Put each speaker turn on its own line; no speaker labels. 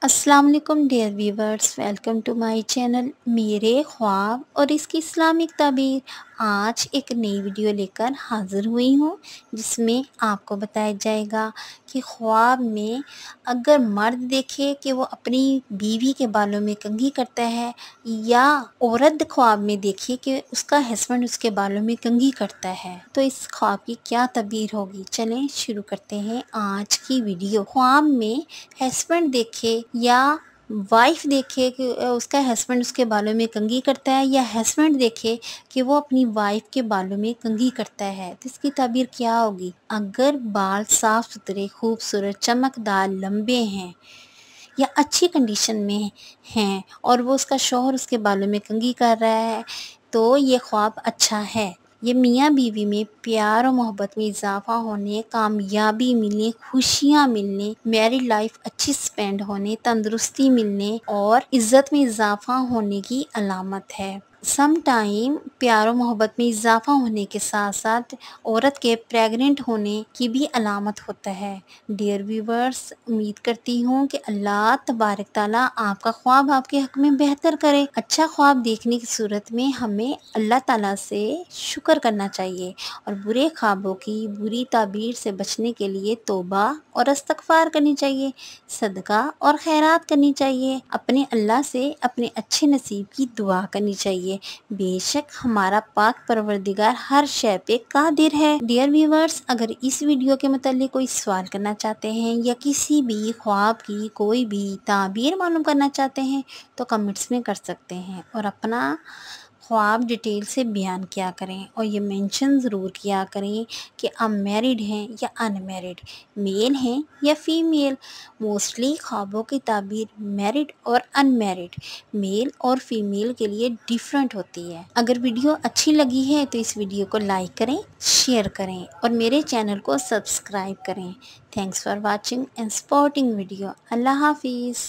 अस्सलाम वालेकुम dear viewers, welcome to my channel मेरे ख्वाब और इसकी इस्लामिक ताबीर। आज एक नई वीडियो लेकर हाज़िर हुई हूँ जिसमें आपको बताया जाएगा कि ख्वाब में अगर मर्द देखे कि वो अपनी बीवी के बालों में कंघी करता है या औरत ख्वाब में देखे कि उसका हस्बैंड उसके बालों में कंघी करता है, तो इस ख्वाब की क्या तबीर होगी। चलें शुरू करते हैं आज की वीडियो। ख्वाब में हस्बैंड देखे या वाइफ देखे कि उसका हस्बैंड उसके बालों में कंघी करता है या हस्बैंड देखे कि वो अपनी वाइफ के बालों में कंघी करता है, तो इसकी ताबीर क्या होगी। अगर बाल साफ सुथरे, खूबसूरत, चमकदार, लंबे हैं या अच्छी कंडीशन में हैं और वो उसका शौहर उसके बालों में कंघी कर रहा है, तो ये ख्वाब अच्छा है। ये मियाँ बीवी में प्यार और मोहब्बत में इजाफा होने, कामयाबी मिलने, खुशियाँ मिलने, मैरिड लाइफ अच्छी स्पेंड होने, तंदुरुस्ती मिलने और इज़्ज़त में इजाफा होने की अलामत है। सम टाइम प्यार और मोहब्बत में इजाफा होने के साथ साथ औरत के प्रेग्नेंट होने की भी अलामत होता है। डियर व्यूवर्स, उम्मीद करती हूँ कि अल्लाह तबारक ताला आपका ख्वाब आपके हक में बेहतर करे। अच्छा ख्वाब देखने की सूरत में हमें अल्लाह ताला से शुक्र करना चाहिए और बुरे ख्वाबों की, बुरी ताबीर से बचने के लिए तौबा और इस्तग़फ़ार करनी चाहिए, सदका और खैरात करनी चाहिए, अपने अल्लाह से अपने अच्छे नसीब की दुआ करनी चाहिए। बेशक हमारा पाक परवरदिगार हर शय पे कादिर है। डियर व्यूवर्स, अगर इस वीडियो के मतलब कोई सवाल करना चाहते हैं या किसी भी ख्वाब की कोई भी ताबीर मालूम करना चाहते हैं तो कमेंट्स में कर सकते हैं और अपना ख्वाब डिटेल से बयान किया करें और ये मेंशन ज़रूर किया करें कि आप मैरिड हैं या अनमैरिड, मेल हैं या फीमेल। मोस्टली ख्वाबों की ताबीर मैरिड और अनमैरिड, मेल और फीमेल के लिए डिफरेंट होती है। अगर वीडियो अच्छी लगी है तो इस वीडियो को लाइक करें, शेयर करें और मेरे चैनल को सब्सक्राइब करें। Thanks for watching and supporting video. अल्लाह हाफिज़।